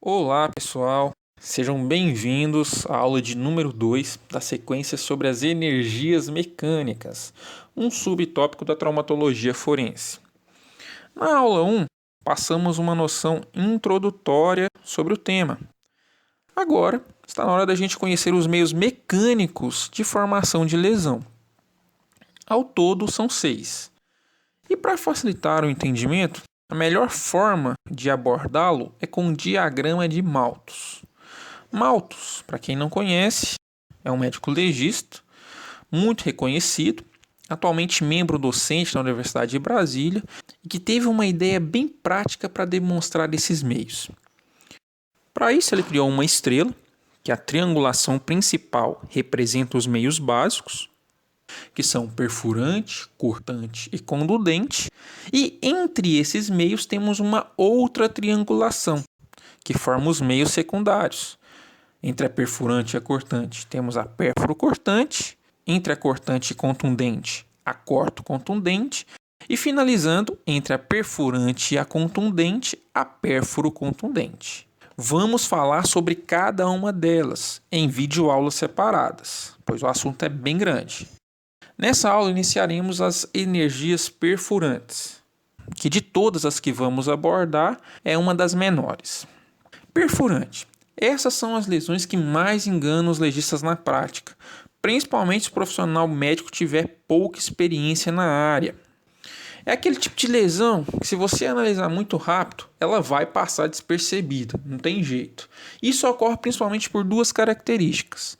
Olá, pessoal. Sejam bem-vindos à aula de número 2 da sequência sobre as energias mecânicas, um subtópico da traumatologia forense. Na aula 1, passamos uma noção introdutória sobre o tema. Agora, está na hora da gente conhecer os meios mecânicos de formação de lesão. Ao todo, são 6. E para facilitar o entendimento, a melhor forma de abordá-lo é com um diagrama de Malthus. Malthus, para quem não conhece, é um médico legista, muito reconhecido, atualmente membro docente na Universidade de Brasília, e que teve uma ideia bem prática para demonstrar esses meios. Para isso, ele criou uma estrela, que a triangulação principal representa os meios básicos, que são perfurante, cortante e condutente, e entre esses meios temos uma outra triangulação, que forma os meios secundários. Entre a perfurante e a cortante temos a pérfuro-cortante, entre a cortante e contundente, a corto-contundente, e finalizando, entre a perfurante e a contundente, a pérfuro-contundente. Vamos falar sobre cada uma delas em videoaulas separadas, pois o assunto é bem grande. Nessa aula iniciaremos as energias perfurantes, que de todas as que vamos abordar é uma das menores. Perfurante. Essas são as lesões que mais enganam os legistas na prática, principalmente se o profissional médico tiver pouca experiência na área. É aquele tipo de lesão que, se você analisar muito rápido, ela vai passar despercebida, não tem jeito. Isso ocorre principalmente por duas características.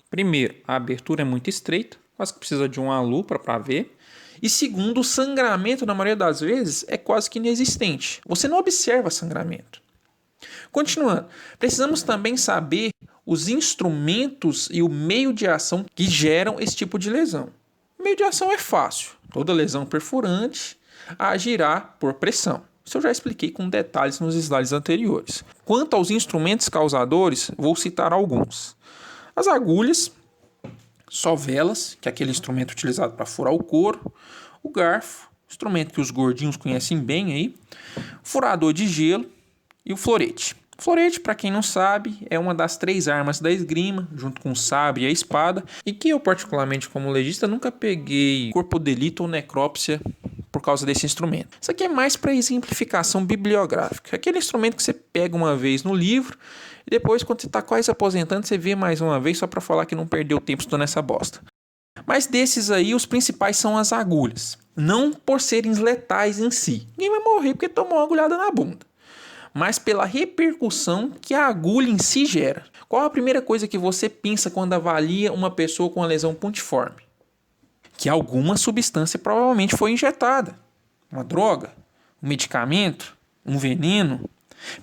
Primeiro, a abertura é muito estreita, quase que precisa de uma lupa para ver. E segundo, o sangramento, na maioria das vezes, é quase que inexistente. Você não observa sangramento. Continuando, precisamos também saber os instrumentos e o meio de ação que geram esse tipo de lesão. O meio de ação é fácil. Toda lesão perfurante agirá por pressão. Isso eu já expliquei com detalhes nos slides anteriores. Quanto aos instrumentos causadores, vou citar alguns. As agulhas, sovelas, que é aquele instrumento utilizado para furar o couro, o garfo, instrumento que os gordinhos conhecem bem aí, furador de gelo, e o florete. O florete, para quem não sabe, é uma das 3 armas da esgrima, junto com o sabre e a espada, e que eu, particularmente como legista, nunca peguei corpo de delito ou necrópsia por causa desse instrumento. Isso aqui é mais para exemplificação bibliográfica. Aquele instrumento que você pega uma vez no livro e depois, quando você está quase aposentando, você vê mais uma vez só para falar que não perdeu tempo estudando essa bosta. Mas desses aí, os principais são as agulhas. Não por serem letais em si. Ninguém vai morrer porque tomou uma agulhada na bunda, mas pela repercussão que a agulha em si gera. Qual a primeira coisa que você pensa quando avalia uma pessoa com uma lesão pontiforme? Que alguma substância provavelmente foi injetada. Uma droga, um medicamento, um veneno.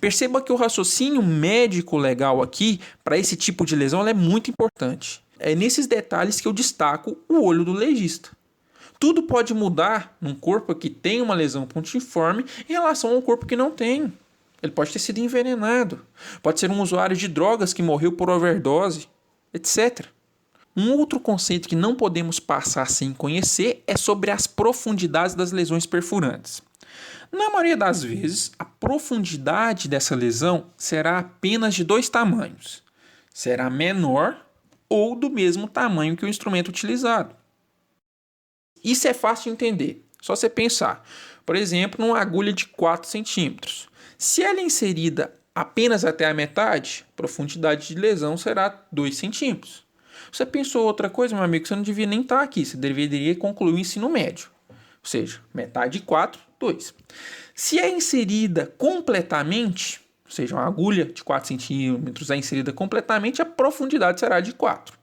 Perceba que o raciocínio médico legal aqui, para esse tipo de lesão, é muito importante. É nesses detalhes que eu destaco o olho do legista. Tudo pode mudar num corpo que tem uma lesão pontiforme em relação a um corpo que não tem. Ele pode ter sido envenenado, pode ser um usuário de drogas que morreu por overdose, etc. Um outro conceito que não podemos passar sem conhecer é sobre as profundidades das lesões perfurantes. Na maioria das vezes, a profundidade dessa lesão será apenas de 2 tamanhos. Será menor ou do mesmo tamanho que o instrumento utilizado. Isso é fácil de entender, só você pensar. Por exemplo, numa agulha de 4 centímetros. Se ela é inserida apenas até a metade, a profundidade de lesão será 2 centímetros. Você pensou outra coisa, meu amigo? Você não devia nem estar aqui. Você deveria concluir o ensino médio. Ou seja, metade de 4, 2. Se é inserida completamente, ou seja, uma agulha de 4 centímetros é inserida completamente, a profundidade será de 4.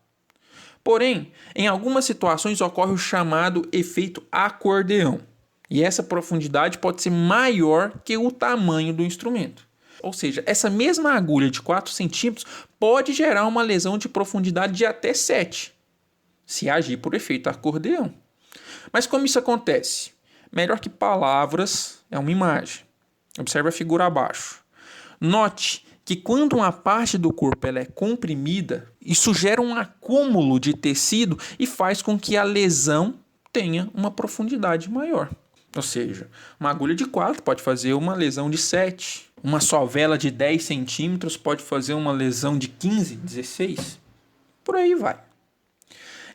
Porém, em algumas situações ocorre o chamado efeito acordeão. E essa profundidade pode ser maior que o tamanho do instrumento. Ou seja, essa mesma agulha de 4 centímetros pode gerar uma lesão de profundidade de até 7, se agir por efeito acordeão. Mas como isso acontece? Melhor que palavras é uma imagem. Observe a figura abaixo. Note que quando uma parte do corpo ela é comprimida, isso gera um acúmulo de tecido e faz com que a lesão tenha uma profundidade maior. Ou seja, uma agulha de 4 pode fazer uma lesão de 7. Uma sovela de 10 centímetros pode fazer uma lesão de 15, 16? Por aí vai.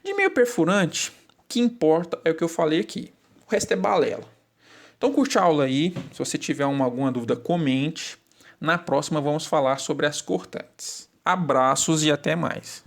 De meio perfurante, o que importa é o que eu falei aqui. O resto é balela. Então curte a aula aí. Se você tiver alguma dúvida, comente. Na próxima vamos falar sobre as cortantes. Abraços e até mais.